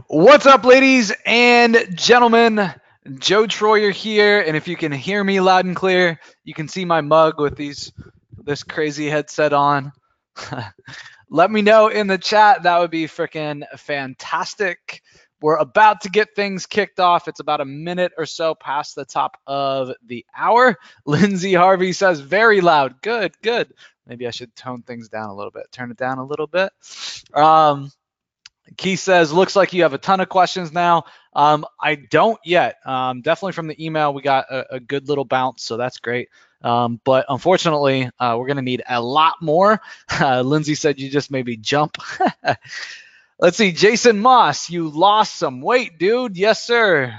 What's up, ladies and gentlemen? Joe Troyer here, and if you can hear me loud and clear, you can see my mug with this crazy headset on. Let me know in the chat. That would be freaking fantastic. We're about to get things kicked off. It's about a minute or so past the top of the hour. Lindsay Harvey says very loud. Good, good. Maybe I should tone things down a little bit. Turn it down a little bit. Keith says, looks like you have a ton of questions now. I don't yet. Definitely from the email, we got a good little bounce, so that's great. But unfortunately, we're going to need a lot more. Lindsay said you just maybe jump. Let's see. Jason Moss, you lost some weight, dude. Yes, sir.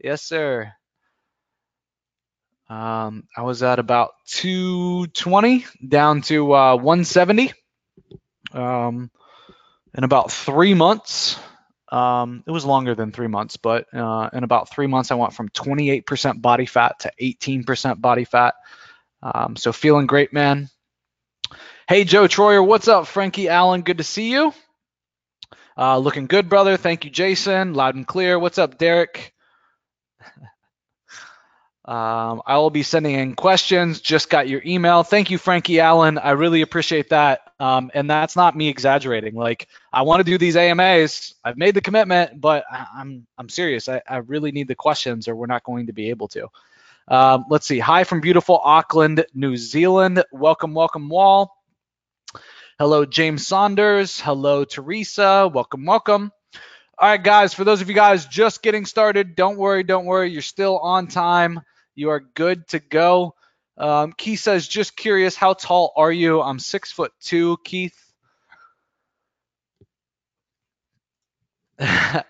Yes, sir. I was at about 220 down to 170 in about 3 months. It was longer than 3 months, but in about 3 months, I went from 28% body fat to 18% body fat. So feeling great, man. Hey, Joe Troyer, what's up? Frankie Allen, good to see you. Looking good, brother. Thank you, Jason. Loud and clear. What's up, Derek? I will be sending in questions. Just got your email. Thank you, Frankie Allen. I really appreciate that. And that's not me exaggerating. Like, I want to do these AMAs. I've made the commitment, but I'm serious. I really need the questions, or we're not going to be able to. Let's see. Hi from beautiful Auckland, New Zealand. Welcome, welcome, Wall. Hello, James Saunders. Hello, Teresa. Welcome, welcome. All right, guys. For those of you guys just getting started, don't worry, don't worry. You're still on time. You are good to go. Keith says, just curious, how tall are you? I'm 6'2", Keith. All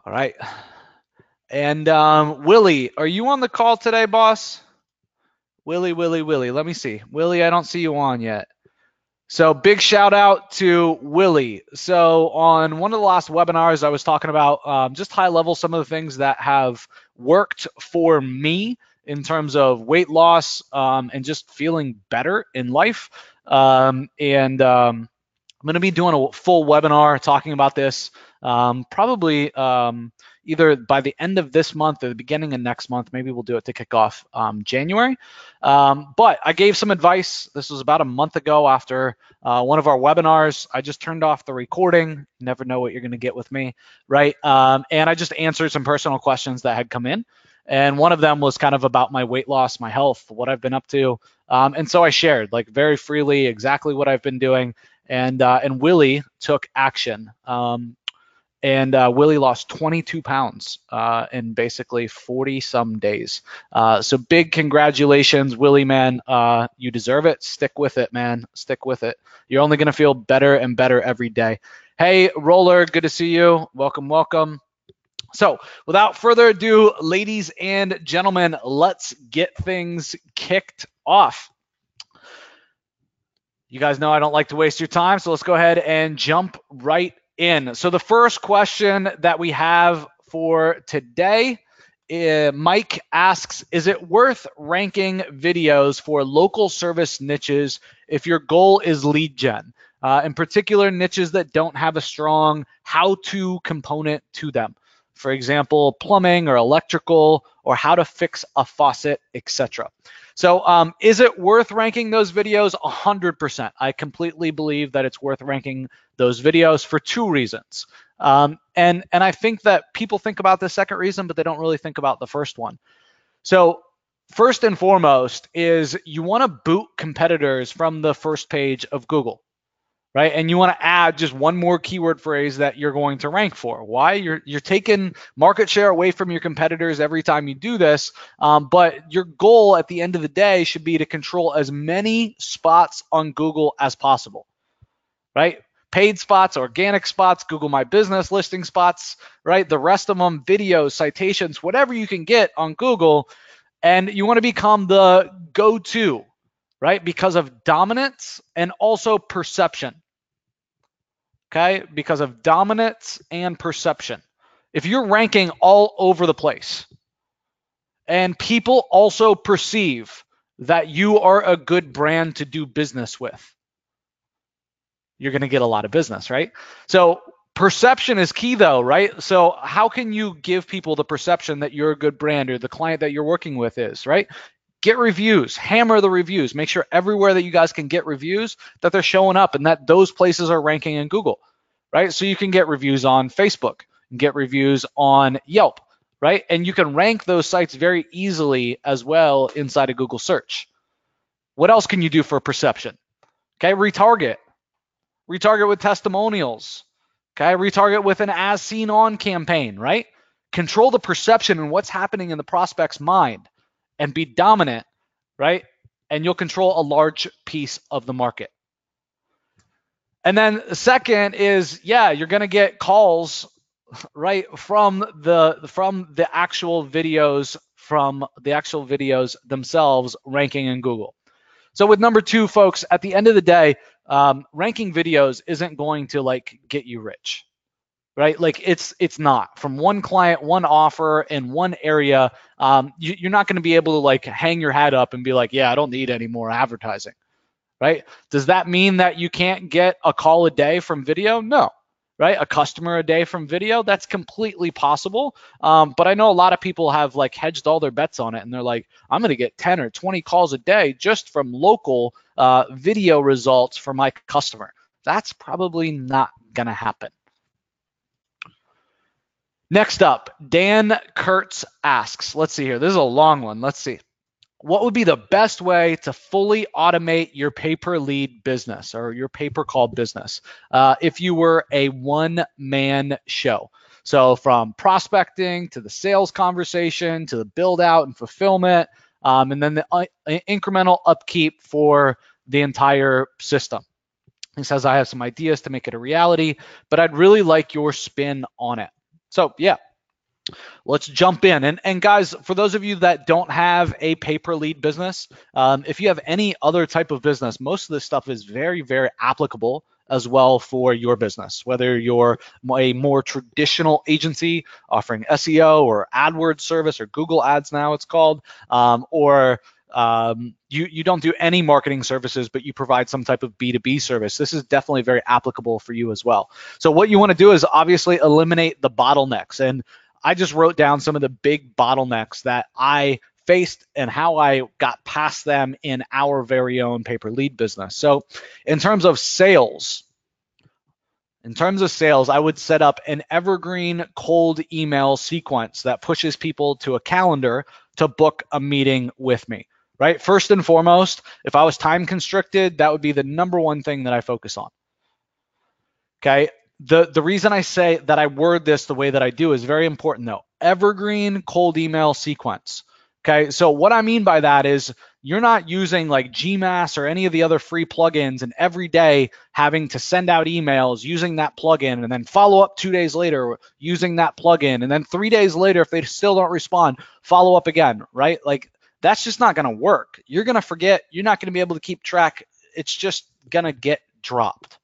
right. And Willie, are you on the call today, boss? Willie. Let me see. Willie, I don't see you on yet. So big shout out to Willie. So on one of the last webinars, I was talking about just high level some of the things that have worked for me in terms of weight loss and just feeling better in life. I'm going to be doing a full webinar talking about this probably either by the end of this month or the beginning of next month. Maybe we'll do it to kick off January. But I gave some advice. This was about a month ago after one of our webinars. I just turned off the recording. You never know what you're going to get with me, right? And I just answered some personal questions that had come in. And one of them was kind of about my weight loss, my health, what I've been up to. And so I shared like very freely exactly what I've been doing. And Willie took action. Willie lost 22 pounds in basically 40 some days. So big congratulations, Willie, man. You deserve it. Stick with it, man. Stick with it. You're only going to feel better and better every day. Hey, Roller, good to see you. Welcome, welcome. So without further ado, ladies and gentlemen, let's get things kicked off. You guys know I don't like to waste your time, so let's go ahead and jump right in. So the first question that we have for today, Mike asks, is it worth ranking videos for local service niches if your goal is lead gen? In particular, niches that don't have a strong how-to component to them. For example, plumbing or electrical, or how to fix a faucet, etc. So is it worth ranking those videos? 100%. I completely believe that it's worth ranking those videos for two reasons. And I think that people think about the second reason, but they don't really think about the first one. So first and foremost is you want to boot competitors from the first page of Google, right? And you want to add just one more keyword phrase that you're going to rank for. Why? You're taking market share away from your competitors every time you do this, but your goal at the end of the day should be to control as many spots on Google as possible, right? Paid spots, organic spots, Google My Business listing spots, right? The rest of them, videos, citations, whatever you can get on Google, and you want to become the go-to, right? Because of dominance and also perception. Okay, because of dominance and perception. If you're ranking all over the place and people also perceive that you are a good brand to do business with, you're going to get a lot of business, right? So Perception is key though, right? So how can you give people the perception that you're a good brand or the client that you're working with is, right? Get reviews, hammer the reviews, make sure everywhere that you guys can get reviews that they're showing up and that those places are ranking in Google, right? So you can get reviews on Facebook and get reviews on Yelp, right? And you can rank those sites very easily as well inside of Google search. What else can you do for perception? Okay, retarget. Retarget with testimonials. Okay, retarget with an as seen on campaign, right? Control the perception and what's happening in the prospect's mind and be dominant, right? And you'll control a large piece of the market. And then the second is, yeah, you're going to get calls, right, from the actual videos themselves ranking in Google. So with number 2, folks, at the end of the day, ranking videos isn't going to like get you rich, right? Like it's not. From one client, one offer in one area, you're not going to be able to like hang your hat up and be like, yeah, I don't need any more advertising, right? Does that mean that you can't get a call a day from video? No. Right? A customer a day from video, that's completely possible. But I know a lot of people have like hedged all their bets on it and they're like, I'm going to get 10 or 20 calls a day just from local video results for my customer. That's probably not going to happen. Next up, Dan Kurtz asks, let's see here. This is a long one. Let's see. What would be the best way to fully automate your pay-per-lead business or your pay-per-call business if you were a one-man show? So from prospecting to the sales conversation to the build out and fulfillment, and then the incremental upkeep for the entire system. He says, I have some ideas to make it a reality, but I'd really like your spin on it. So yeah, let's jump in. And guys, for those of you that don't have a pay-per-lead business, if you have any other type of business, most of this stuff is very, very applicable as well for your business, whether you're a more traditional agency offering SEO or AdWords service or Google Ads now it's called, or you don't do any marketing services, but you provide some type of B2B service. This is definitely very applicable for you as well. So what you want to do is obviously eliminate the bottlenecks. And I just wrote down some of the big bottlenecks that I faced and how I got past them in our very own pay-per-lead business. So in terms of sales, I would set up an evergreen cold email sequence that pushes people to a calendar to book a meeting with me, right? First and foremost, if I was time constricted, that would be the number one thing that I focus on. Okay. The reason I say that I word this the way that I do is very important though. Evergreen cold email sequence. Okay, so what I mean by that is you're not using like Gmass or any of the other free plugins and every day having to send out emails using that plugin and then follow up 2 days later using that plugin and then 3 days later if they still don't respond, follow up again, right? Like that's just not going to work. You're going to forget. You're not going to be able to keep track. It's just going to get dropped.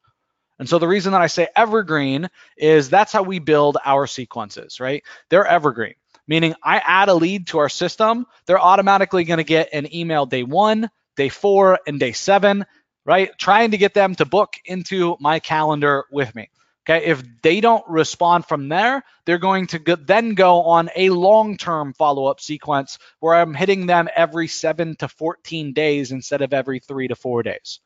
And so the reason that I say evergreen is that's how we build our sequences, right? They're evergreen, meaning I add a lead to our system, they're automatically going to get an email day 1, day 4, and day 7, right? Trying to get them to book into my calendar with me. Okay, if they don't respond from there, they're going to then go on a long-term follow-up sequence where I'm hitting them every 7 to 14 days instead of every 3 to 4 days.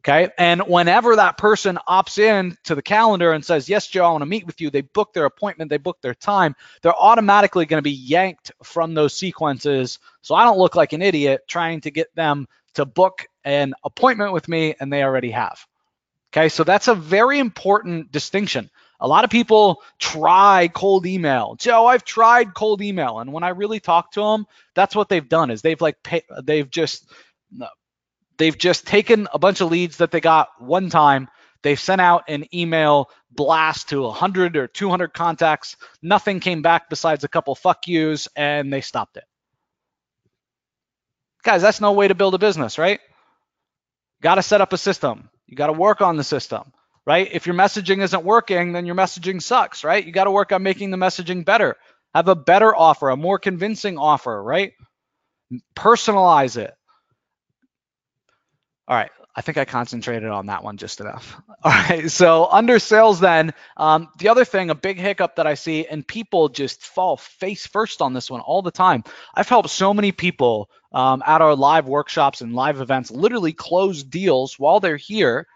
Okay, and whenever that person opts in to the calendar and says, yes, Joe, I want to meet with you, they book their appointment, they book their time, they're automatically going to be yanked from those sequences so I don't look like an idiot trying to get them to book an appointment with me and they already have. Okay, so that's a very important distinction. A lot of people try cold email. Joe, I've tried cold email. And when I really talk to them, that's what they've done is they've just taken a bunch of leads that they got one time. They've sent out an email blast to 100 or 200 contacts. Nothing came back besides a couple fuck yous, and they stopped it. Guys, that's no way to build a business, right? Got to set up a system. You got to work on the system, right? If your messaging isn't working, then your messaging sucks, right? You got to work on making the messaging better. Have a better offer, a more convincing offer, right? Personalize it. All right, I think I concentrated on that one just enough. All right, so under sales then, the other thing, a big hiccup that I see, and people just fall face first on this one all the time. I've helped so many people at our live workshops and live events literally close deals while they're here,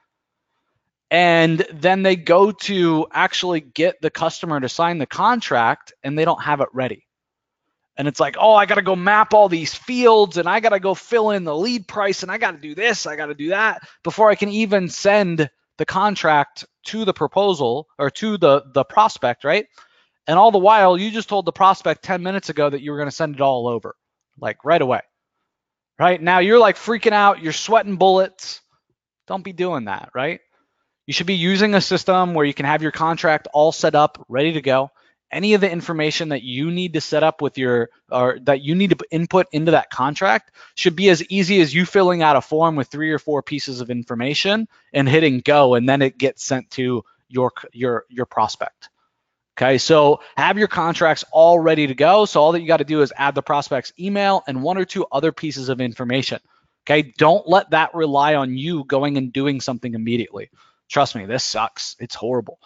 and then they go to actually get the customer to sign the contract and they don't have it ready. And it's like, oh, I got to go map all these fields and I got to go fill in the lead price and I got to do this, I got to do that before I can even send the contract to the proposal or to the prospect, right? And all the while, you just told the prospect 10 minutes ago that you were going to send it all over, like right away, right? Now you're like freaking out, you're sweating bullets. Don't be doing that, right? You should be using a system where you can have your contract all set up, ready to go. Any of the information that you need to set up with your, or that you need to input into that contract should be as easy as you filling out a form with 3 or 4 pieces of information and hitting go, and then it gets sent to your prospect. Okay, so have your contracts all ready to go. So all that you got to do is add the prospect's email and 1 or 2 other pieces of information. Okay, don't let that rely on you going and doing something immediately. Trust me, this sucks. It's horrible.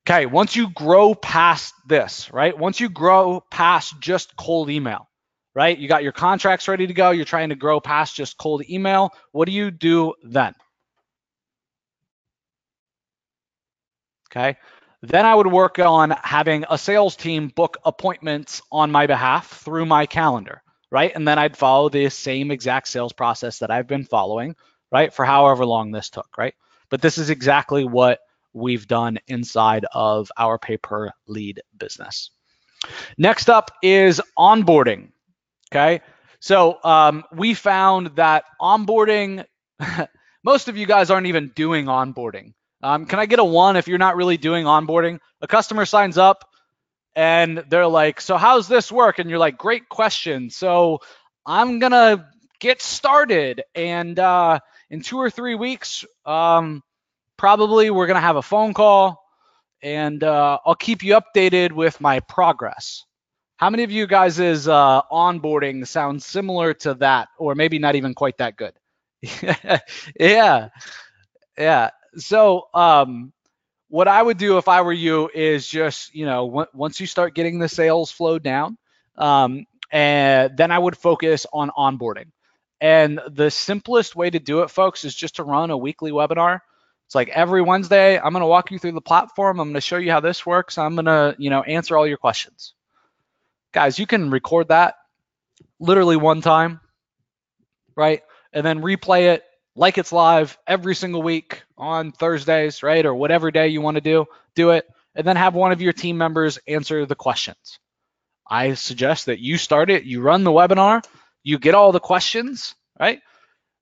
Okay, once you grow past this, right? Once you grow past just cold email, right? You got your contracts ready to go. You're trying to grow past just cold email. What do you do then? Okay, then I would work on having a sales team book appointments on my behalf through my calendar, right? And then I'd follow the same exact sales process that I've been following, right? For however long this took, right? But this is exactly what we've done inside of our pay-per-lead business. Next up is onboarding, okay? So we found that onboarding, most of you guys aren't even doing onboarding. Can I get a 1 if you're not really doing onboarding? A customer signs up and they're like, so how's this work? And you're like, great question. So I'm going to get started. And in 2 or 3 weeks, probably we're going to have a phone call and I'll keep you updated with my progress. How many of you guys' onboarding sounds similar to that, or maybe not even quite that good? Yeah. So what I would do if I were you is just, once you start getting the sales flow down, and then I would focus on onboarding. And the simplest way to do it, folks, is just to run a weekly webinar. It's like every Wednesday, I'm going to walk you through the platform. I'm going to show you how this works. I'm going to, answer all your questions. Guys, you can record that literally one time, right? And then replay it like it's live every single week on Thursdays, right? Or whatever day you want to do it. And then have one of your team members answer the questions. I suggest that you start it, you run the webinar, you get all the questions, right?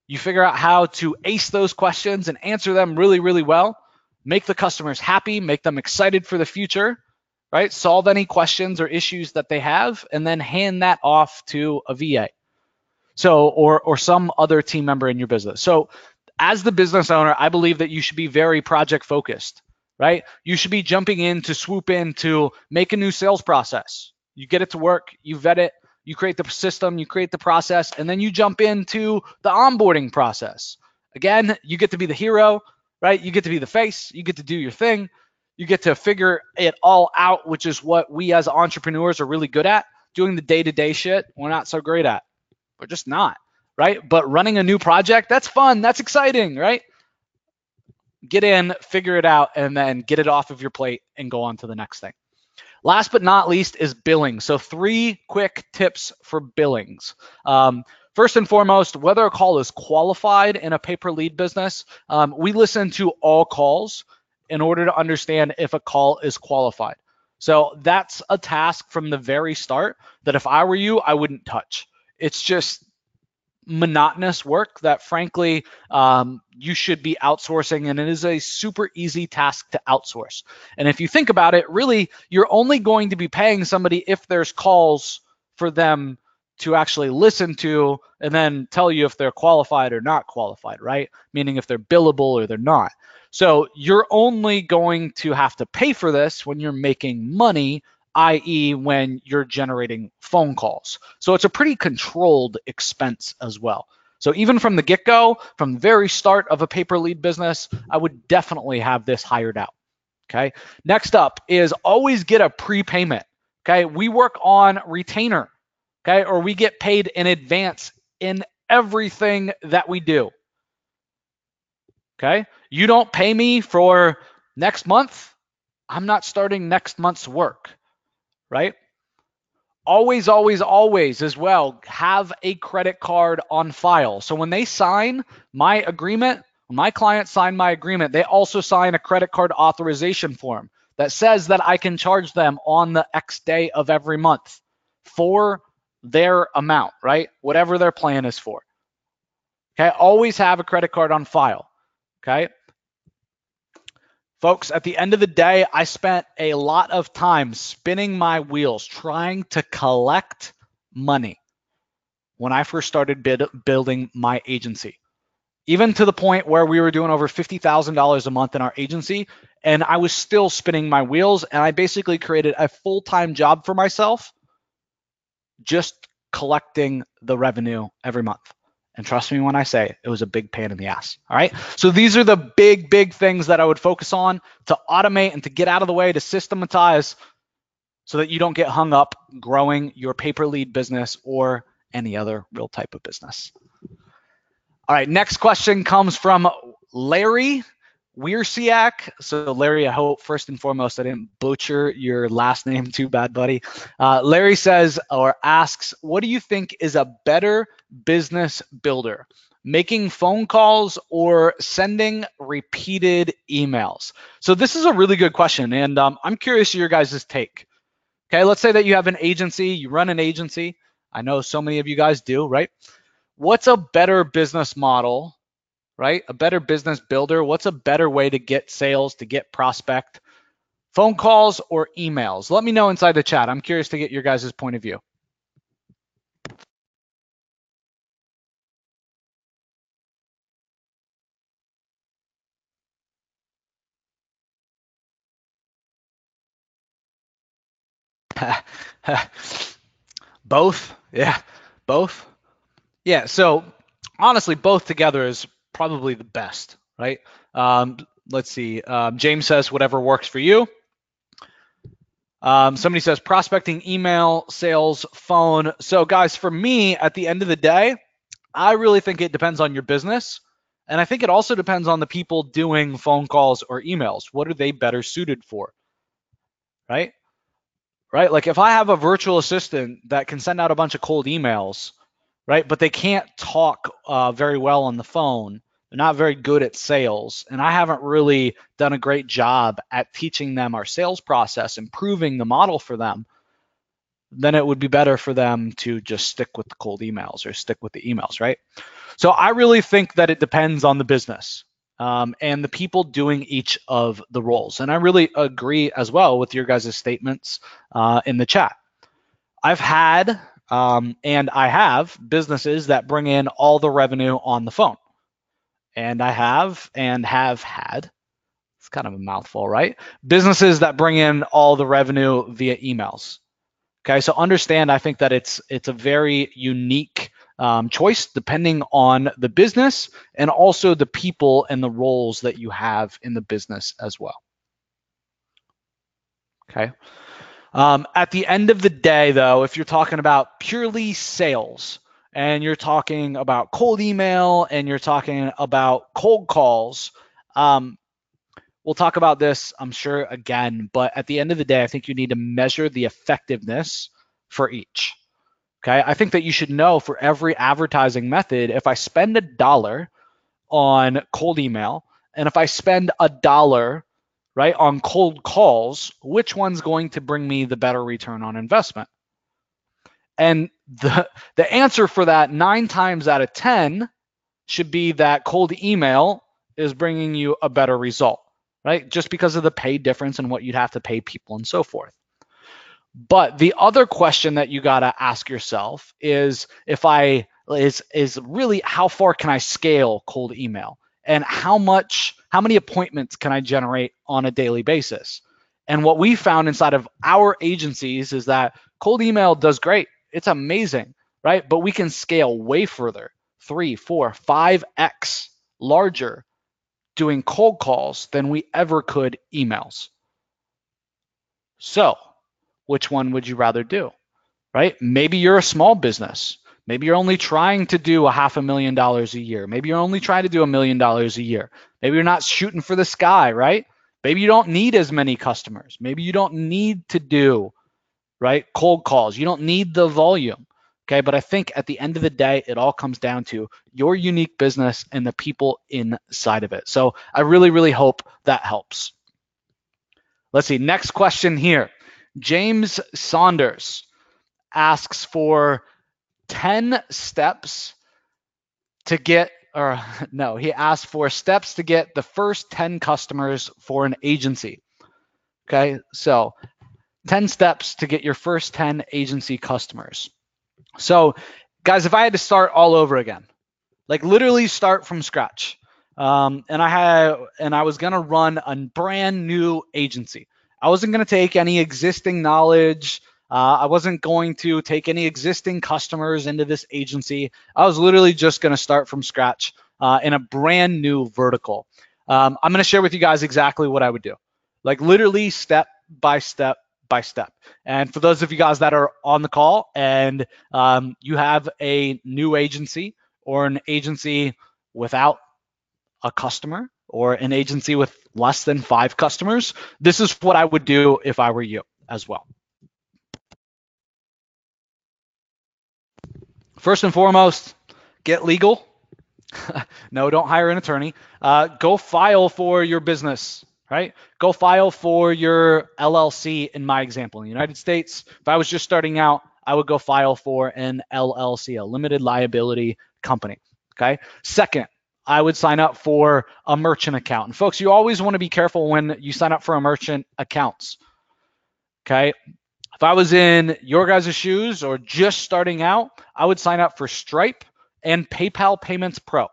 You figure out how to ace those questions and answer them really, really well. Make the customers happy, make them excited for the future, right? Solve any questions or issues that they have, and then hand that off to a VA. So, or some other team member in your business. So as the business owner, I believe that you should be very project focused, right? You should be jumping in to swoop in to make a new sales process. You get it to work, you vet it, you create the system, you create the process, and then you jump into the onboarding process. Again, you get to be the hero, right? You get to be the face, you get to do your thing, you get to figure it all out, which is what we as entrepreneurs are really good at. Doing the day-to-day shit, we're not so great at. We're just not, right? But running a new project, that's fun, that's exciting, right? Get in, figure it out, and then get it off of your plate and go on to the next thing. Last but not least is billing. So 3 quick tips for billings. First and foremost, whether a call is qualified in a pay-per-lead business, we listen to all calls in order to understand if a call is qualified. So that's a task from the very start that if I were you, I wouldn't touch. It's just monotonous work that frankly you should be outsourcing, and it is a super easy task to outsource. And if you think about it, really you're only going to be paying somebody if there's calls for them to actually listen to and then tell you if they're qualified or not qualified, right? Meaning if they're billable or they're not. So you're only going to have to pay for this when you're making money, i.e. when you're generating phone calls. So it's a pretty controlled expense as well. So even from the get-go, from the very start of a pay-per-lead business, I would definitely have this hired out. Okay. Next up is always get a prepayment. Okay. We work on retainer. Okay. Or we get paid in advance in everything that we do. Okay. You don't pay me for next month, I'm not starting next month's work, right? Always, always, always as well, have a credit card on file. So when they sign my agreement, when my clients sign my agreement, they also sign a credit card authorization form that says that I can charge them on the X day of every month for their amount, right? Whatever their plan is for. Okay, always have a credit card on file. Okay. Folks, at the end of the day, I spent a lot of time spinning my wheels trying to collect money when I first started building my agency. Even to the point where we were doing over $50,000 a month in our agency, and I was still spinning my wheels, and I basically created a full-time job for myself just collecting the revenue every month. And trust me when I say it was a big pain in the ass. All right. So these are the big things that I would focus on to automate and to get out of the way, to systematize so that you don't get hung up growing your pay-per-lead business or any other real type of business. All right. Next question comes from Larry Wierciak. So Larry, I hope first and foremost I didn't butcher your last name too bad, buddy. Larry says or asks, what do you think is a better business builder? Making phone calls or sending repeated emails? So this is a really good question, and I'm curious your guys' take. Okay, let's say that you have an agency, you run an agency. I know so many of you guys do, right? What's a better business model? Right? A better business builder. What's a better way to get sales, to get prospect? Phone calls or emails? Let me know inside the chat. I'm curious to get your guys' point of view. Both? Yeah, both. Yeah, so honestly, both together is probably the best, right? Let's see. James says whatever works for you. Somebody says prospecting, email, sales, phone. So guys, for me, at the end of the day, I really think it depends on your business. And I think it also depends on the people doing phone calls or emails. What are they better suited for? Right? Right? Like if I have a virtual assistant that can send out a bunch of cold emails, right? But they can't talk very well on the phone. They're not very good at sales. And I haven't really done a great job at teaching them our sales process, improving the model for them. Then it would be better for them to just stick with the cold emails or stick with the emails, right? So I really think that it depends on the business and the people doing each of the roles. And I really agree as well with your guys' statements in the chat. I've had and I have businesses that bring in all the revenue on the phone. And I have and have had, it's kind of a mouthful, right? Businesses that bring in all the revenue via emails. Okay, so understand, I think that it's a very unique choice depending on the business and also the people and the roles that you have in the business as well. Okay. At the end of the day, though, if you're talking about purely sales and you're talking about cold email and you're talking about cold calls, we'll talk about this, I'm sure, again, but at the end of the day, I think you need to measure the effectiveness for each. Okay, I think that you should know for every advertising method, if I spend $1 on cold email and if I spend $1 right on cold calls, which one's going to bring me the better return on investment? And the answer for that 9 times out of 10 should be that cold email is bringing you a better result, right? Just because of the pay difference and what you'd have to pay people and so forth. But the other question that you got to ask yourself is really how far can I scale cold email and how many appointments can I generate on a daily basis? And what we found inside of our agencies is that cold email does great. It's amazing, right? But we can scale way further 3, 4, 5x larger doing cold calls than we ever could emails. So, which one would you rather do? Right? Maybe you're a small business. Maybe you're only trying to do $500,000 a year. Maybe you're only trying to do $1 million a year. Maybe you're not shooting for the sky, right? Maybe you don't need as many customers. Maybe you don't need to do, right, cold calls. You don't need the volume. Okay, but I think at the end of the day, it all comes down to your unique business and the people inside of it. So I really, really hope that helps. Let's see, next question here. James Saunders asks for 10 steps to get, or no, he asked for steps to get the first 10 customers for an agency. Okay, so 10 steps to get your first 10 agency customers. So guys, if I had to start all over again, like literally start from scratch, and I was gonna run a brand new agency. I wasn't gonna take any existing knowledge. I wasn't going to take any existing customers into this agency. I was literally just gonna start from scratch in a brand new vertical. I'm gonna share with you guys exactly what I would do, like literally step by step by step. And for those of you guys that are on the call and you have a new agency or an agency without a customer or an agency with less than 5 customers, this is what I would do if I were you as well. First and foremost, get legal. No, don't hire an attorney. Go file for your business, right? Go file for your LLC in my example. In the United States, if I was just starting out, I would go file for an LLC, a limited liability company, okay? Second, I would sign up for a merchant account. And folks, you always want to be careful when you sign up for a merchant accounts, okay? If I was in your guys' shoes or just starting out, I would sign up for Stripe and PayPal Payments Pro.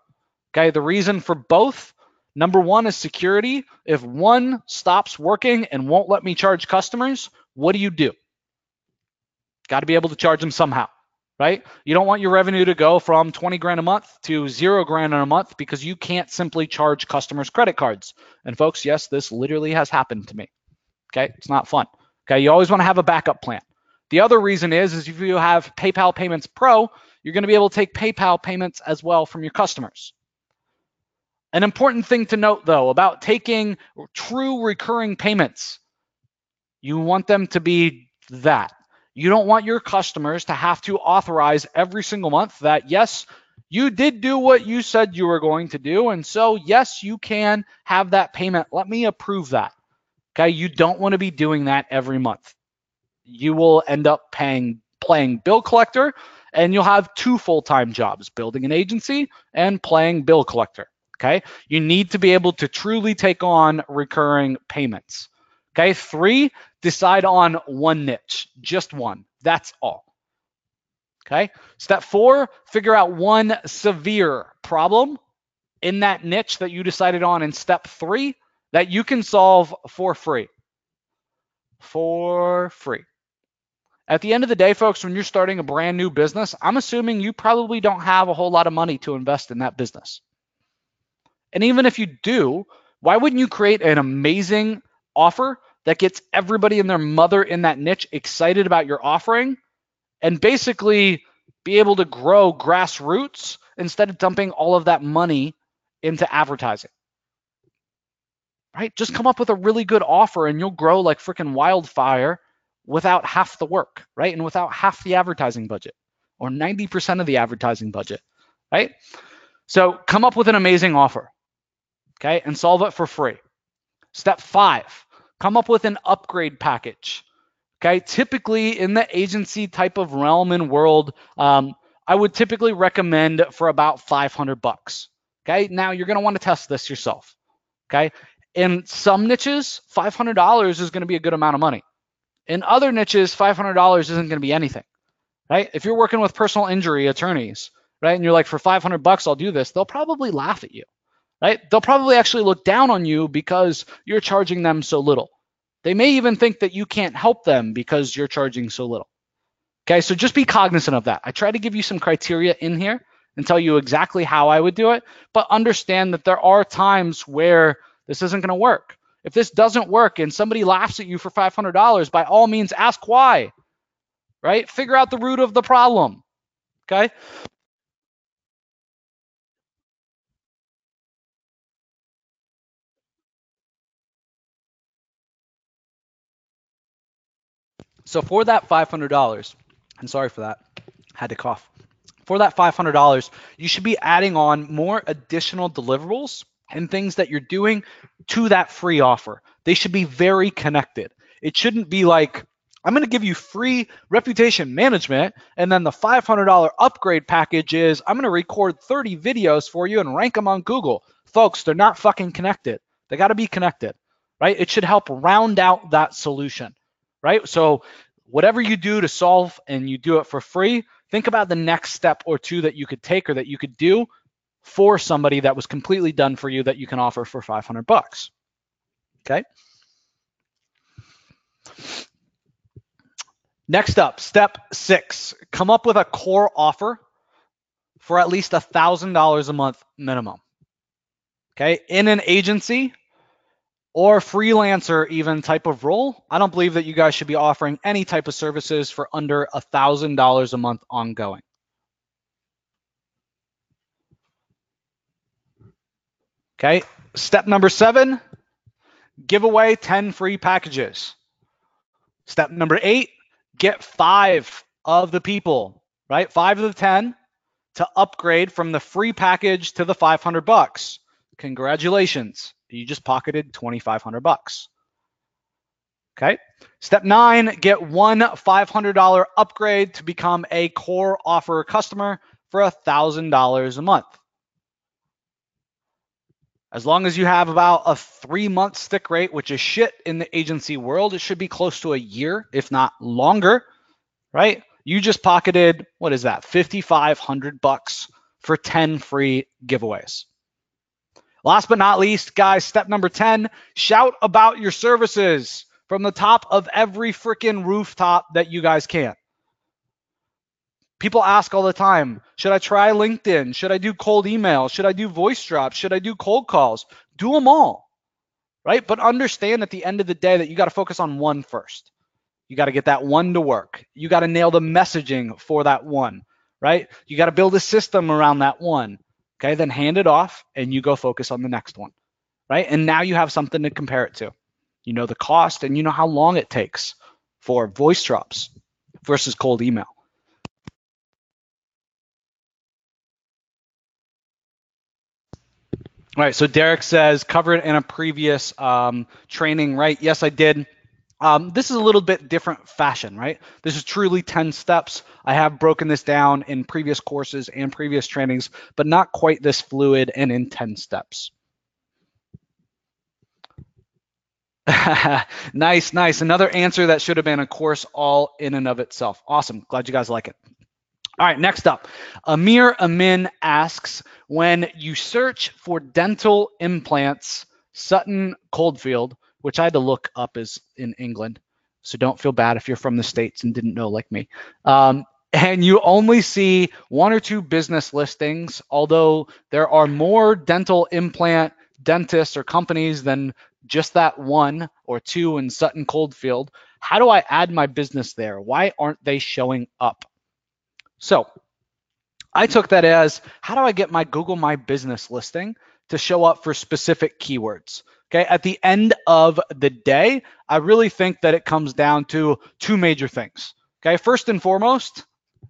Okay, the reason for both, number one is security. If one stops working and won't let me charge customers, what do? Got to be able to charge them somehow, right? You don't want your revenue to go from 20 grand a month to 0 grand a month because you can't simply charge customers credit cards. And folks, yes, this literally has happened to me. Okay, it's not fun. Okay, you always want to have a backup plan. The other reason is if you have PayPal Payments Pro, you're going to be able to take PayPal payments as well from your customers. An important thing to note, though, about taking true recurring payments, you want them to be that. You don't want your customers to have to authorize every single month that, yes, you did do what you said you were going to do, and so, yes, you can have that payment. Let me approve that. Okay, you don't want to be doing that every month. You will end up playing bill collector, and you'll have 2 full-time jobs, building an agency and playing bill collector. Okay, you need to be able to truly take on recurring payments. Okay, 3, decide on one niche, just one. That's all. Okay, step 4, figure out one severe problem in that niche that you decided on in step 3 that you can solve for free. For free. At the end of the day, folks, when you're starting a brand new business, I'm assuming you probably don't have a whole lot of money to invest in that business. And even if you do, why wouldn't you create an amazing offer that gets everybody and their mother in that niche excited about your offering and basically be able to grow grassroots instead of dumping all of that money into advertising? Right? Just come up with a really good offer and you'll grow like freaking wildfire without half the work, right? And without half the advertising budget or 90% of the advertising budget, right? So come up with an amazing offer, okay? And solve it for free. Step 5, come up with an upgrade package, okay? Typically in the agency type of realm and world, I would typically recommend for about $500, okay? Now you're gonna wanna test this yourself, okay? In some niches, $500 is going to be a good amount of money. In other niches, $500 isn't going to be anything, right? If you're working with personal injury attorneys, right, and you're like, for $500, I'll do this, they'll probably laugh at you, right? They'll probably actually look down on you because you're charging them so little. They may even think that you can't help them because you're charging so little. Okay, so just be cognizant of that. I try to give you some criteria in here, and tell you exactly how I would do it, but understand that there are times where this isn't going to work. If this doesn't work and somebody laughs at you for $500, by all means, ask why, right? Figure out the root of the problem, okay? So for that $500, and sorry for that, had to cough. For that $500, you should be adding on more additional deliverables and things that you're doing to that free offer. They should be very connected. It shouldn't be like, I'm going to give you free reputation management, and then the $500 upgrade package is I'm going to record 30 videos for you and rank them on Google. Folks, they're not fucking connected. They got to be connected, right? It should help round out that solution, right? So whatever you do to solve and you do it for free, think about the next step or two that you could take or that you could do for somebody that was completely done for you that you can offer for 500 bucks. Okay. Next up, step 6, come up with a core offer for at least $1,000 a month minimum. Okay. In an agency or freelancer even type of role, I don't believe that you guys should be offering any type of services for under $1,000 a month ongoing. Okay. Step number 7, give away 10 free packages. Step number 8, get 5 of the people, right? 5 of the 10 to upgrade from the free package to the 500 bucks. Congratulations. You just pocketed 2,500 bucks. Okay. Step 9, get one $500 upgrade to become a core offer customer for $1,000 a month. As long as you have about a 3-month stick rate, which is shit in the agency world, it should be close to a year, if not longer, right? You just pocketed, what is that, 5,500 bucks for 10 free giveaways. Last but not least, guys, step number 10, shout about your services from the top of every freaking rooftop that you guys can. People ask all the time, should I try LinkedIn? Should I do cold email? Should I do voice drops? Should I do cold calls? Do them all, right? But understand at the end of the day that you got to focus on one first. You got to get that one to work. You got to nail the messaging for that one, right? You got to build a system around that one. Okay, then hand it off and you go focus on the next one, right? And now you have something to compare it to. You know the cost and you know how long it takes for voice drops versus cold email. All right, so Derek says, covered in a previous training, right? Yes, I did. This is a little bit different fashion, right? This is truly 10 steps. I have broken this down in previous courses and previous trainings, but not quite this fluid and in 10 steps. Nice, nice. Another answer that should have been a course all in and of itself. Awesome. Glad you guys like it. All right, next up, Amir Amin asks, when you search for dental implants, Sutton Coldfield, which I had to look up is in England, so don't feel bad if you're from the States and didn't know like me, and you only see 1 or 2 business listings, although there are more dental implant dentists or companies than just that 1 or 2 in Sutton Coldfield. How do I add my business there? Why aren't they showing up? So I took that as, how do I get my Google My Business listing to show up for specific keywords? Okay, at the end of the day, I really think that it comes down to 2 major things. Okay, first and foremost,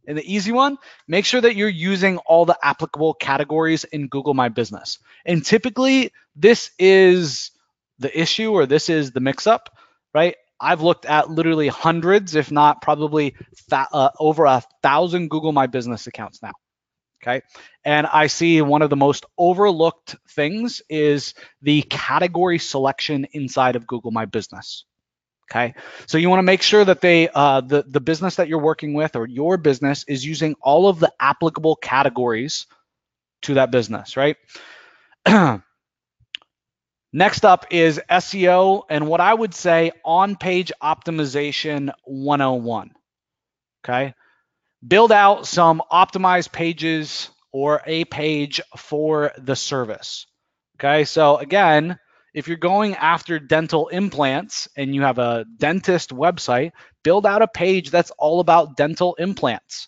and the easy one, make sure that you're using all the applicable categories in Google My Business. And typically, this is the issue or this is the mix-up, right? I've looked at literally hundreds, if not probably over 1,000 Google My Business accounts now. Okay. And I see one of the most overlooked things is the category selection inside of Google My Business. Okay. So you want to make sure that the business that you're working with or your business is using all of the applicable categories to that business, right? Next up is SEO and what I would say on-page optimization 101. Okay. Build out some optimized pages or a page for the service. Okay, so again, if you're going after dental implants and you have a dentist website, build out a page that's all about dental implants.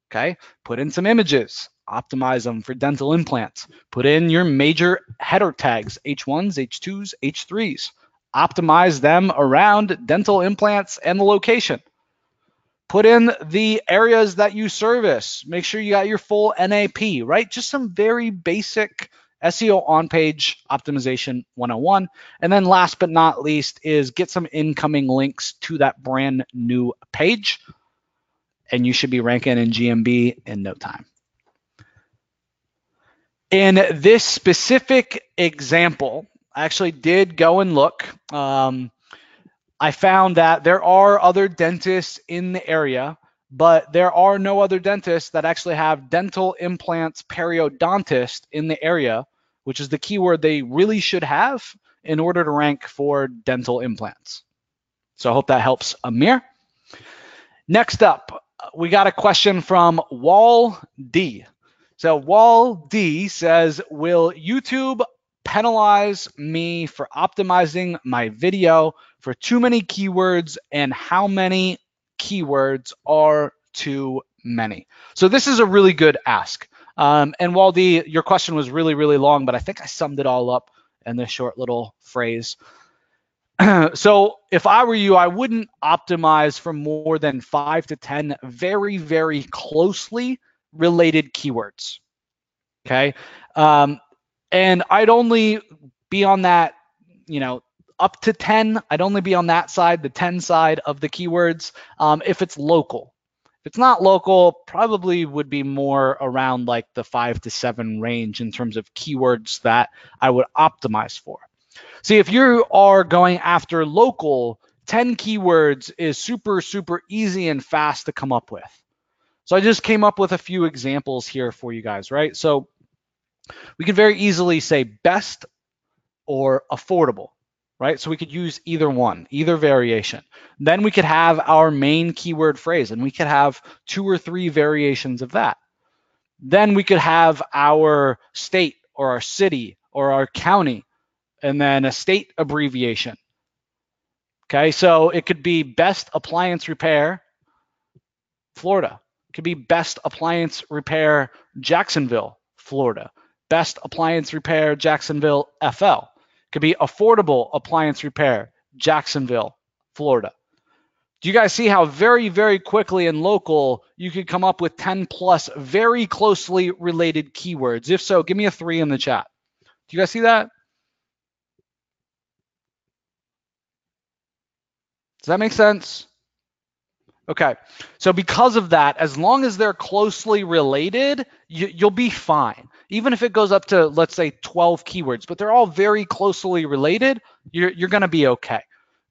Okay, put in some images, optimize them for dental implants. Put in your major header tags, H1s, H2s, H3s. Optimize them around dental implants and the location. Put in the areas that you service. Make sure you got your full NAP, right? Just some very basic SEO on-page optimization 101. And then last but not least is get some incoming links to that brand new page, and you should be ranking in GMB in no time. In this specific example, I actually did go and look. I found that there are other dentists in the area, but there are no other dentists that actually have dental implants periodontist in the area, which is the keyword they really should have in order to rank for dental implants. So I hope that helps, Amir. Next up, we got a question from Wall D. So Wall D says, will YouTube penalize me for optimizing my video for too many keywords, and how many keywords are too many? So this is a really good ask. And Waldy, your question was really, really long, but I think I summed it all up in this short little phrase. So if I were you, I wouldn't optimize for more than 5 to 10 very, very closely related keywords. Okay. And I'd only be on that, up to 10. I'd only be on that side, the 10 side of the keywords, if it's local. If it's not local, probably would be more around like the 5 to 7 range in terms of keywords that I would optimize for. See, if you are going after local, 10 keywords is super, super easy and fast to come up with. So I just came up with a few examples here for you guys, right? So we could very easily say best or affordable, right? So we could use either one, either variation. Then we could have our main keyword phrase, and we could have 2 or 3 variations of that. Then we could have our state or our city or our county, and then a state abbreviation. Okay, so it could be best appliance repair, Florida. It could be best appliance repair, Jacksonville, Florida. Best appliance repair, Jacksonville, FL. It could be affordable appliance repair, Jacksonville, Florida. Do you guys see how very, very quickly and local you could come up with 10 plus very closely related keywords? If so, give me a 3 in the chat. Do you guys see that? Does that make sense? Okay, so because of that, as long as they're closely related, you'll be fine. Even if it goes up to, let's say, 12 keywords, but they're all very closely related, you're going to be okay.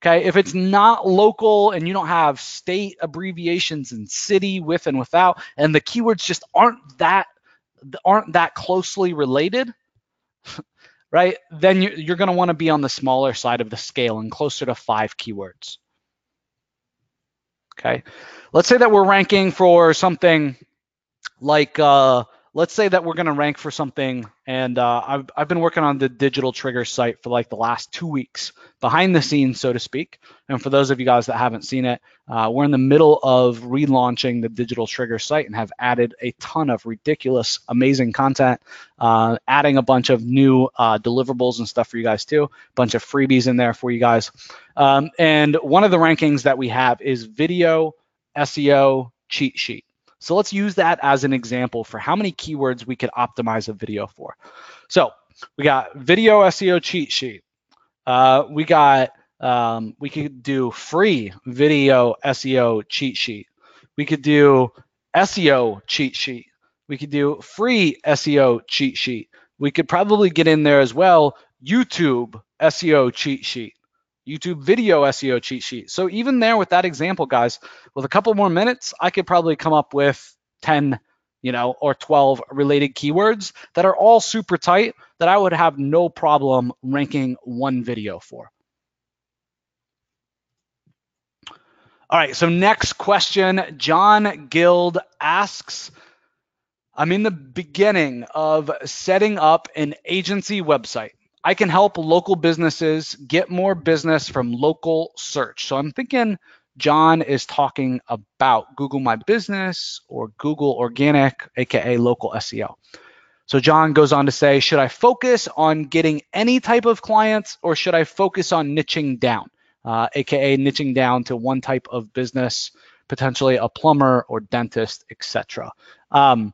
Okay, if it's not local and you don't have state abbreviations and city with and without, and the keywords just aren't that closely related, right? Then you're going to want to be on the smaller side of the scale and closer to 5 keywords. Okay, let's say that we're ranking for something like, let's say that we're going to rank for something, and I've been working on the digital trigger site for like the last 2 weeks, behind the scenes, so to speak. And for those of you guys that haven't seen it, we're in the middle of relaunching the digital trigger site and have added a ton of ridiculous, amazing content, adding a bunch of new deliverables and stuff for you guys too, a bunch of freebies in there for you guys. And one of the rankings that we have is video SEO cheat sheet. So let's use that as an example for how many keywords we could optimize a video for. So we got video SEO cheat sheet. We could do free video SEO cheat sheet. We could do SEO cheat sheet. We could do free SEO cheat sheet. We could probably get in there as well, YouTube SEO cheat sheet. YouTube video SEO cheat sheet. So even there with that example, guys, with a couple more minutes, I could probably come up with 10, or 12 related keywords that are all super tight that I would have no problem ranking one video for. All right, so next question, John Guild asks, I'm in the beginning of setting up an agency website. I can help local businesses get more business from local search. So I'm thinking John is talking about Google My Business or Google Organic, aka local SEO. So John goes on to say, should I focus on getting any type of clients or should I focus on niching down, aka niching down to one type of business, potentially a plumber or dentist, etc. All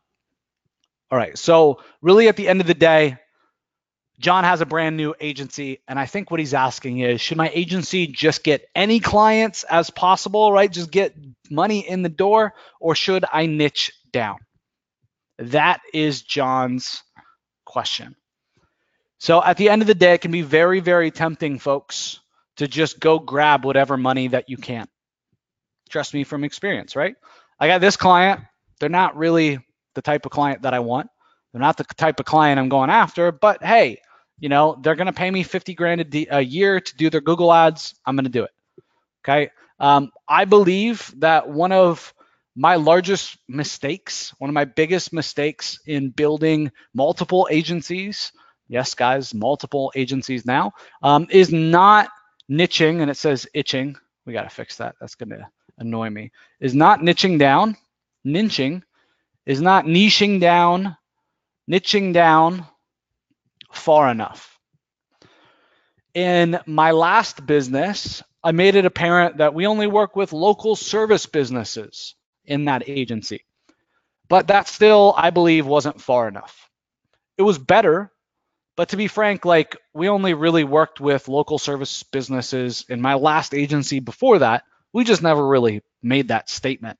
right, so really at the end of the day, John has a brand new agency, and I think what he's asking is, should my agency just get any clients as possible, right? Just get money in the door, or should I niche down? That is John's question. So at the end of the day, it can be very, very tempting, folks, to just go grab whatever money that you can. Trust me from experience, right? I got this client. They're not really the type of client that I want. They're not the type of client I'm going after, but hey, they're going to pay me 50 grand a year to do their Google ads. I'm going to do it. Okay. I believe that one of my largest mistakes, one of my biggest mistakes in building multiple agencies, yes, guys, multiple agencies now, is not niching, and it says itching. We got to fix that. That's going to annoy me. Is not niching down, niching, is not niching down far enough. In my last business, I made it apparent that we only work with local service businesses in that agency. But that still, I believe, wasn't far enough. It was better, but to be frank, we only really worked with local service businesses in my last agency before that. We just never really made that statement.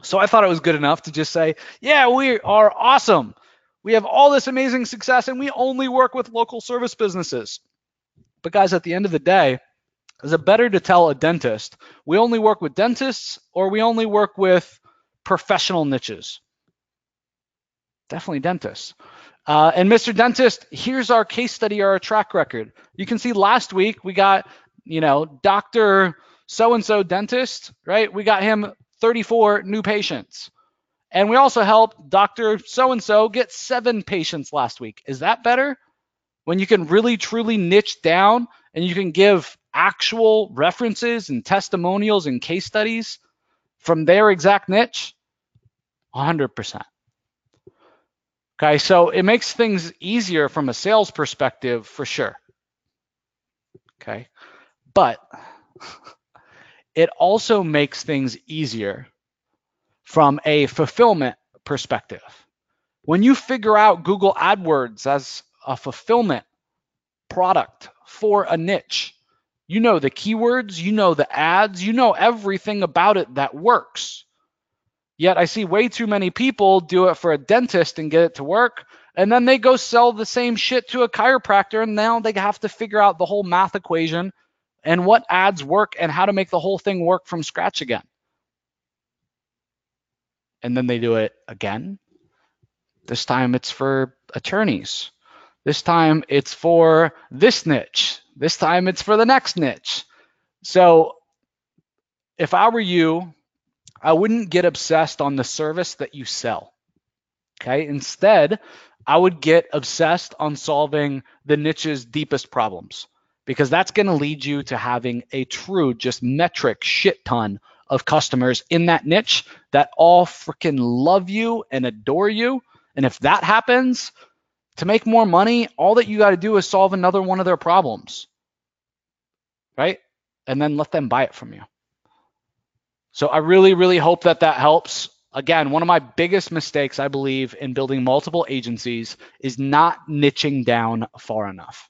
So I thought it was good enough to just say, yeah, we are awesome. We have all this amazing success and we only work with local service businesses. But guys, at the end of the day, is it better to tell a dentist, we only work with dentists or we only work with professional niches? Definitely dentists. And Mr. Dentist, here's our case study or our track record. You can see last week we got, Dr. So-and-so dentist, right? We got him 34 new patients. And we also helped Dr. So-and-so get 7 patients last week. Is that better? When you can really, truly niche down and you can give actual references and testimonials and case studies from their exact niche? 100%. Okay, so it makes things easier from a sales perspective for sure. Okay, but it also makes things easier from a fulfillment perspective. When you figure out Google AdWords as a fulfillment product for a niche, you know the keywords, you know the ads, you know everything about it that works. Yet I see way too many people do it for a dentist and get it to work, and then they go sell the same shit to a chiropractor, and now they have to figure out the whole math equation and what ads work and how to make the whole thing work from scratch again. And then they do it again. This time it's for attorneys. This time it's for this niche. This time it's for the next niche. So if I were you, I wouldn't get obsessed on the service that you sell. Okay. Instead, I would get obsessed on solving the niche's deepest problems, because that's going to lead you to having a true, just metric shit ton of customers in that niche that all freaking love you and adore you. And if that happens, to make more money, all that you got to do is solve another one of their problems, right? And then let them buy it from you. So I really, really hope that helps. Again, one of my biggest mistakes, I believe, in building multiple agencies is not niching down far enough.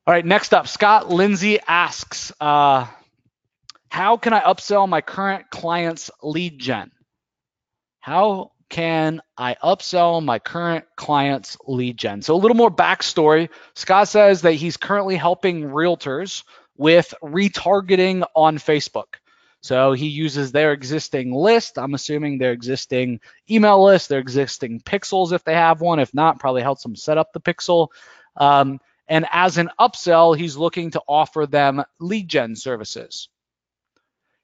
All right, next up, Scott Lindsay asks, how can I upsell my current clients' lead gen? How can I upsell my current clients' lead gen? So a little more backstory. Scott says that he's currently helping realtors with retargeting on Facebook. So he uses their existing list. I'm assuming their existing email list, their existing pixels if they have one. If not, probably helps them set up the pixel. And as an upsell, he's looking to offer them lead gen services.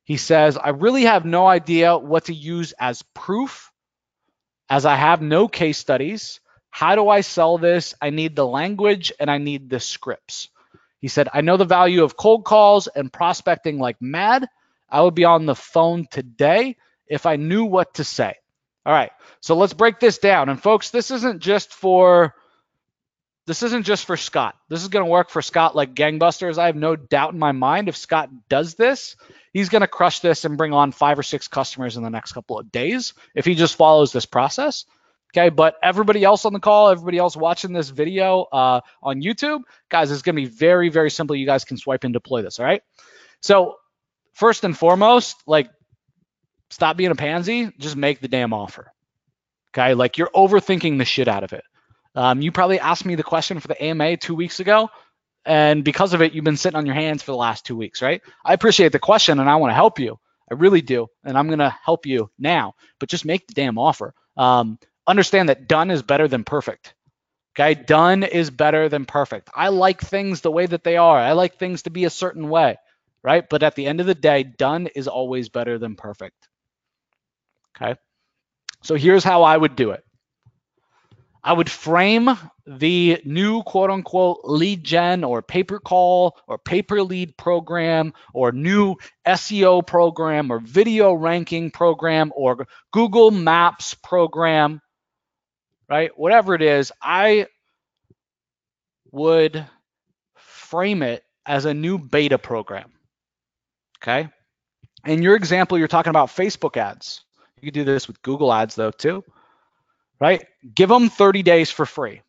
He says, I really have no idea what to use as proof as I have no case studies. How do I sell this? I need the language and I need the scripts. He said, I know the value of cold calls and prospecting like mad. I would be on the phone today if I knew what to say. All right, so let's break this down. And folks, this isn't just for Scott. This is going to work for Scott like gangbusters. I have no doubt in my mind if Scott does this, he's going to crush this and bring on 5 or 6 customers in the next couple of days if he just follows this process. Okay, but everybody else on the call, everybody else watching this video on YouTube, guys, it's going to be very, very simple. You guys can swipe and deploy this, all right? So first and foremost, like, stop being a pansy. Just make the damn offer, okay? Like, you're overthinking the shit out of it. You probably asked me the question for the AMA 2 weeks ago, and because of it, you've been sitting on your hands for the last 2 weeks, right? I appreciate the question, and I want to help you. I really do, and I'm going to help you now, but just make the damn offer. Understand that done is better than perfect, okay? Done is better than perfect. I like things the way that they are. I like things to be a certain way, right? But at the end of the day, done is always better than perfect, okay? So here's how I would do it. I would frame the new quote unquote lead gen or pay-per call or pay-per lead program or new SEO program or video ranking program or Google Maps program, right? Whatever it is, I would frame it as a new beta program, okay? In your example, you're talking about Facebook ads. You could do this with Google ads though too, right? Give them 30 days for free.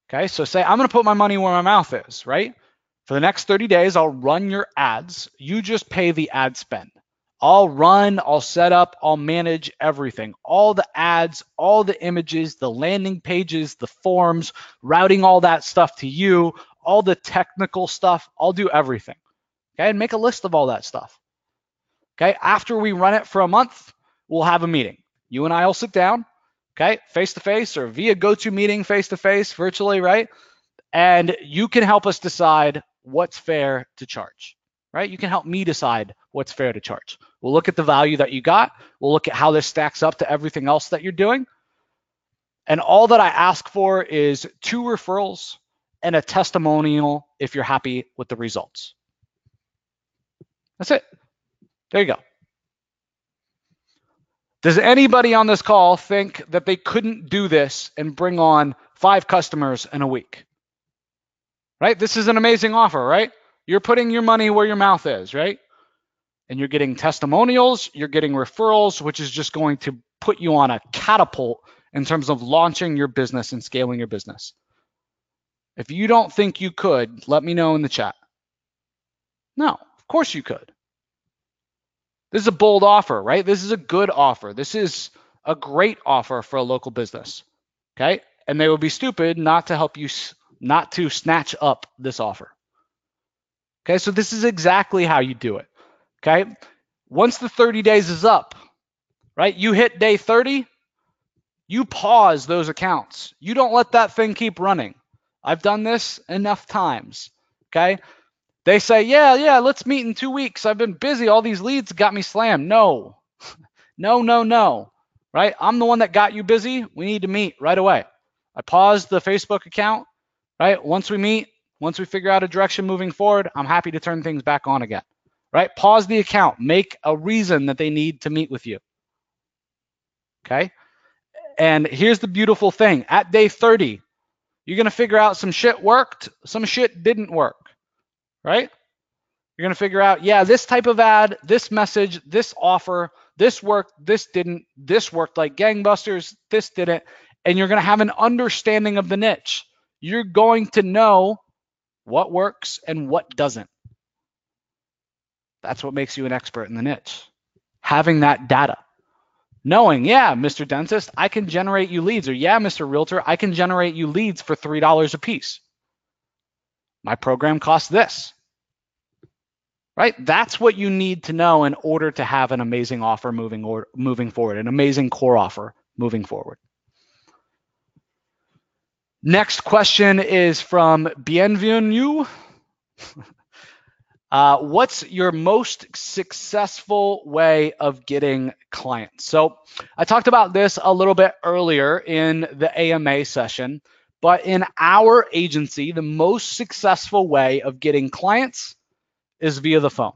Okay, so say I'm going to put my money where my mouth is, right? For the next 30 days, I'll run your ads. You just pay the ad spend. I'll run, I'll set up, I'll manage everything. All the ads, all the images, the landing pages, the forms, routing all that stuff to you, all the technical stuff, I'll do everything. Okay, and make a list of all that stuff. Okay, after we run it for a month, we'll have a meeting. You and I will sit down, okay, face-to-face or via GoToMeeting face-to-face, virtually, right? And you can help us decide what's fair to charge, right? You can help me decide what's fair to charge. We'll look at the value that you got. We'll look at how this stacks up to everything else that you're doing. And all that I ask for is 2 referrals and a testimonial if you're happy with the results. That's it. There you go. Does anybody on this call think that they couldn't do this and bring on 5 customers in a week? Right? This is an amazing offer, right? You're putting your money where your mouth is, right? And you're getting testimonials, you're getting referrals, which is just going to put you on a catapult in terms of launching your business and scaling your business. If you don't think you could, let me know in the chat. No, of course you could. This is a bold offer, right? This is a good offer. This is a great offer for a local business, okay? And they would be stupid not to help you, not to snatch up this offer. Okay, so this is exactly how you do it, okay? Once the 30 days is up, right? You hit day 30, you pause those accounts. You don't let that thing keep running. I've done this enough times, okay? They say, yeah, let's meet in 2 weeks. I've been busy. All these leads got me slammed. No, no, right? I'm the one that got you busy. We need to meet right away. I paused the Facebook account, right? Once we meet, once we figure out a direction moving forward, I'm happy to turn things back on again, right? Pause the account. Make a reason that they need to meet with you, okay? And here's the beautiful thing. At day 30, you're going to figure out some shit worked, some shit didn't work. Right? You're going to figure out, yeah, this type of ad, this message, this offer, this worked, this didn't, this worked like gangbusters, this didn't. And you're going to have an understanding of the niche. You're going to know what works and what doesn't. That's what makes you an expert in the niche. Having that data. Knowing, yeah, Mr. Dentist, I can generate you leads. Or yeah, Mr. Realtor, I can generate you leads for $3 a piece. My program costs this, right? That's what you need to know in order to have an amazing offer moving forward, an amazing core offer moving forward. Next question is from Bienvenue. What's your most successful way of getting clients? So I talked about this a little bit earlier in the AMA session, but in our agency, the most successful way of getting clients is via the phone,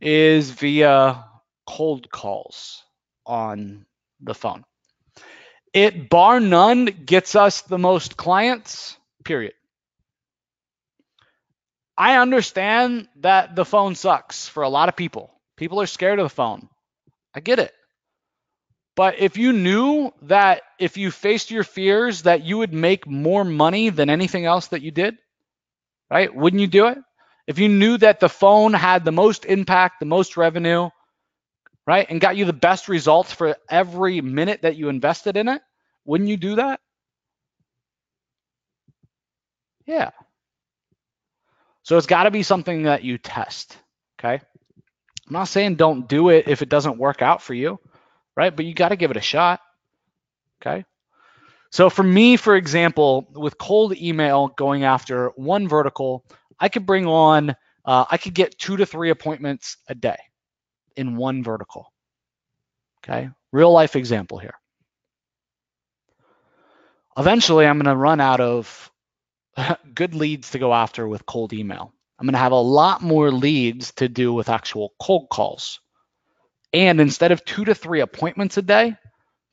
is via cold calls on the phone. It, bar none, gets us the most clients, period. I understand that the phone sucks for a lot of people. People are scared of the phone. I get it. But if you knew that if you faced your fears that you would make more money than anything else that you did, right? Wouldn't you do it? If you knew that the phone had the most impact, the most revenue, right? And got you the best results for every minute that you invested in it, wouldn't you do that? Yeah. So it's got to be something that you test, okay? I'm not saying don't do it if it doesn't work out for you, right? But you got to give it a shot, okay? So for me, for example, with cold email going after one vertical, I could bring on, I could get 2 to 3 appointments a day in one vertical, okay? Real life example here. Eventually, I'm going to run out of good leads to go after with cold email. I'm going to have a lot more leads to do with actual cold calls. And instead of 2 to 3 appointments a day,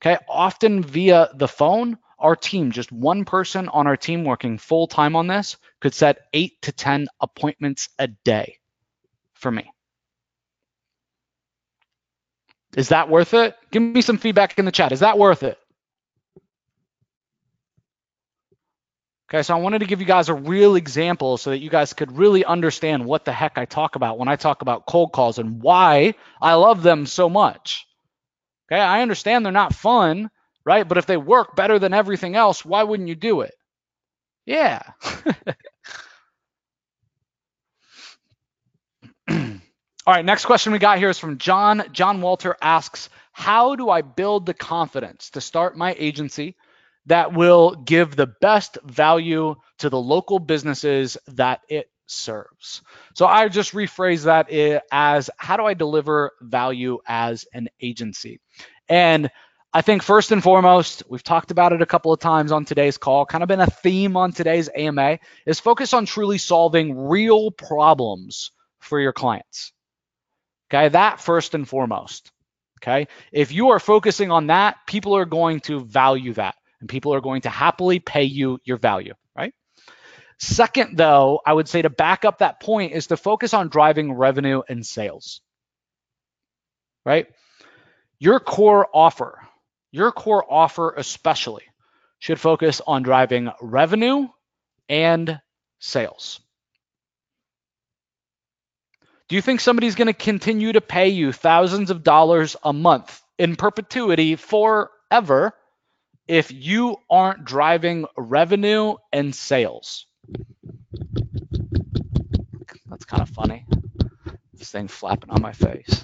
okay, often via the phone, our team, just one person on our team working full time on this, could set 8 to 10 appointments a day for me. Is that worth it? Give me some feedback in the chat. Is that worth it? Okay, so I wanted to give you guys a real example so that you guys could really understand what the heck I talk about when I talk about cold calls and why I love them so much. Okay, I understand they're not fun, right? But if they work better than everything else, why wouldn't you do it? Yeah. All right, next question we got here is from John. John Walter asks, how do I build the confidence to start my agency that will give the best value to the local businesses that it serves? So I just rephrase that as, how do I deliver value as an agency? And I think first and foremost, we've talked about it a couple of times on today's call, kind of been a theme on today's AMA, is focus on truly solving real problems for your clients. Okay, that first and foremost. Okay, if you are focusing on that, people are going to value that and people are going to happily pay you your value, right? Second, though, I would say to back up that point is to focus on driving revenue and sales, right? Your core offer especially, should focus on driving revenue and sales. Do you think somebody's going to continue to pay you thousands of dollars a month in perpetuity forever if you aren't driving revenue and sales? That's kind of funny. This thing flapping on my face.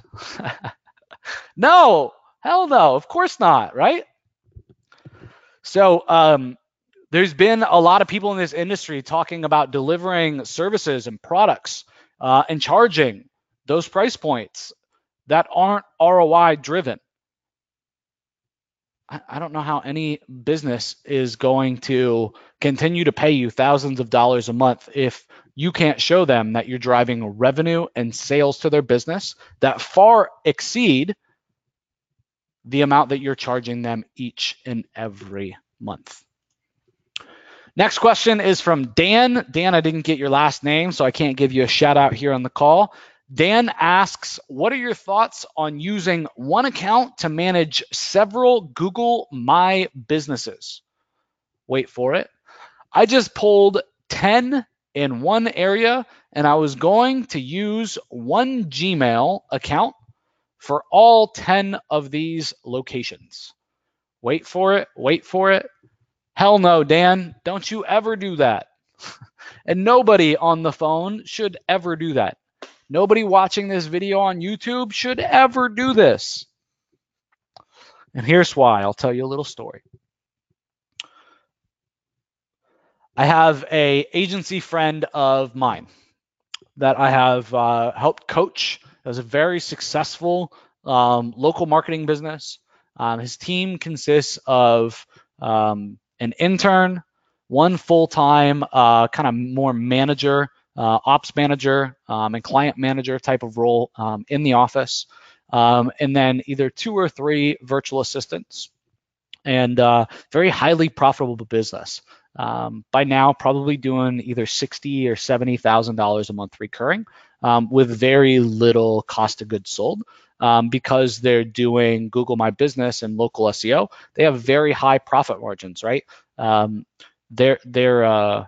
No, hell no, of course not, right? So there's been a lot of people in this industry talking about delivering services and products and charging those price points that aren't ROI driven. I don't know how any business is going to continue to pay you thousands of dollars a month if you can't show them that you're driving revenue and sales to their business that far exceed the amount that you're charging them each and every month. Next question is from Dan. Dan, I didn't get your last name, so I can't give you a shout out here on the call. Dan asks, what are your thoughts on using one account to manage several Google My Businesses? Wait for it. I just pulled 10 in one area, and I was going to use one Gmail account for all 10 of these locations. Wait for it. Wait for it. Hell no, Dan. Don't you ever do that. And nobody on the phone should ever do that. Nobody watching this video on YouTube should ever do this. And here's why. I'll tell you a little story. I have an agency friend of mine. that I have helped coach. It was a very successful local marketing business. His team consists of an intern, one full-time kind of more manager, ops manager, and client manager type of role in the office, and then either 2 or 3 virtual assistants, and very highly profitable business. By now, probably doing either $60,000 or $70,000 a month recurring, with very little cost of goods sold. Because they're doing Google My Business and local SEO, they have very high profit margins, right? Their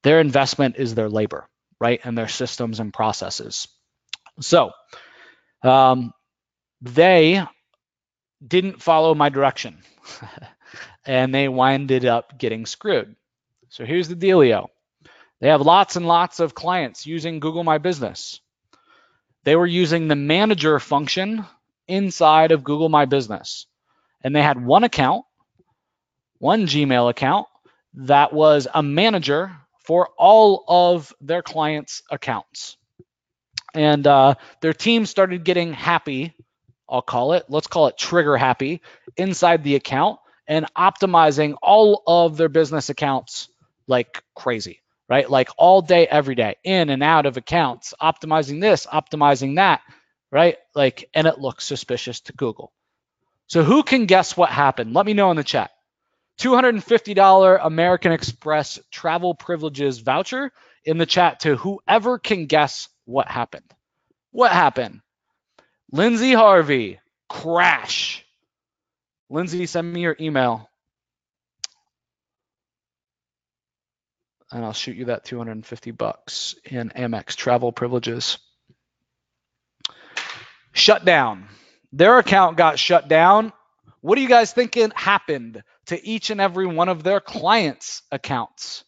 investment is their labor, right, and their systems and processes. So they didn't follow my direction, and they winded up getting screwed. So here's the dealio. They have lots and lots of clients using Google My Business. They were using the manager function inside of Google My Business. And they had one account, one Gmail account, that was a manager for all of their clients' accounts. And their team started getting happy, let's call it trigger happy, inside the account and optimizing all of their business accounts like crazy, right? Like all day, every day, in and out of accounts, optimizing this, optimizing that, right? Like, and it looks suspicious to Google. So who can guess what happened? Let me know in the chat. $250 American Express travel privileges voucher in the chat to whoever can guess what happened. What happened? Lindsay Harvey, crash. Lindsay, send me your email, and I'll shoot you that $250 in Amex travel privileges. Shut down. Their account got shut down. What do you guys think happened to each and every one of their clients' accounts?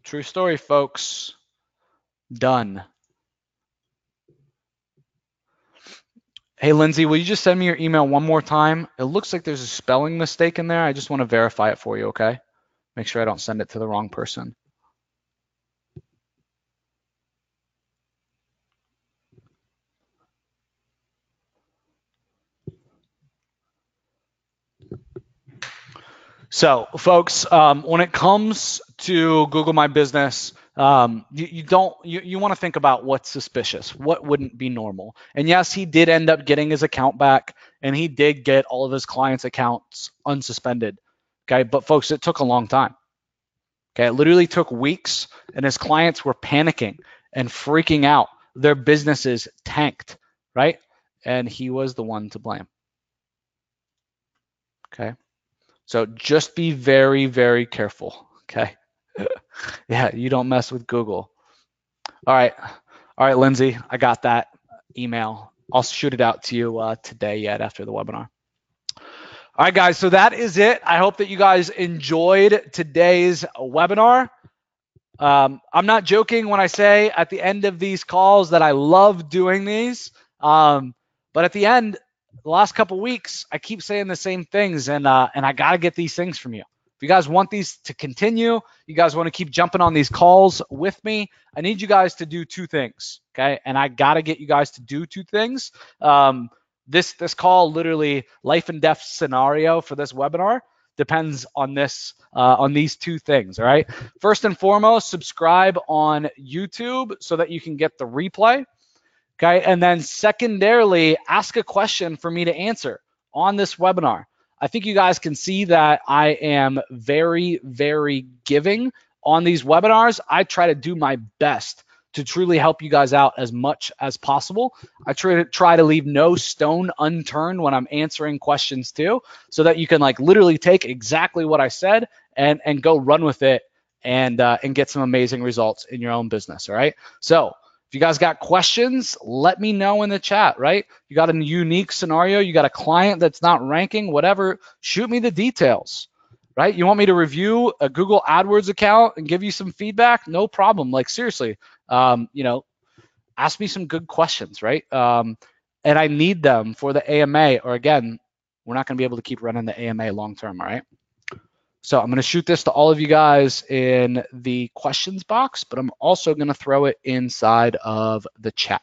True story, folks. Done. Hey, Lindsay, will you just send me your email one more time? It looks like there's a spelling mistake in there. I just want to verify it for you, okay? Make sure I don't send it to the wrong person. So, folks, when it comes to Google My Business, you want to think about what's suspicious, what wouldn't be normal. And yes, he did end up getting his account back, and he did get all of his clients' accounts unsuspended. Okay, but folks, it took a long time. Okay, it literally took weeks, and his clients were panicking and freaking out. Their businesses tanked, right? And he was the one to blame. Okay. So just be very, very careful, okay? Yeah, you don't mess with Google. All right, Lindsay, I got that email. I'll shoot it out to you today yet after the webinar. All right, guys, so that is it. I hope that you guys enjoyed today's webinar. I'm not joking when I say at the end of these calls that I love doing these, but at the end, the last couple weeks, I keep saying the same things, and I got to get these things from you. If you guys want these to continue, you guys want to keep jumping on these calls with me, I need you guys to do 2 things, okay? And I got to get you guys to do 2 things. This call, literally life and death scenario for this webinar, depends on this on these 2 things. All right. First and foremost, subscribe on YouTube so that you can get the replay. Okay. And then secondarily, ask a question for me to answer on this webinar. I think you guys can see that I am very, very giving on these webinars. I try to do my best to truly help you guys out as much as possible. I try to leave no stone unturned when I'm answering questions too, so that you can like literally take exactly what I said and go run with it and get some amazing results in your own business. All right. So if you guys got questions, let me know in the chat, right? You got a unique scenario, you got a client that's not ranking, whatever, shoot me the details. Right? You want me to review a Google AdWords account and give you some feedback? No problem. Like seriously, ask me some good questions, right? And I need them for the AMA, or again, we're not going to be able to keep running the AMA long term. All right. So I'm going to shoot this to all of you guys in the questions box, but I'm also going to throw it inside of the chat.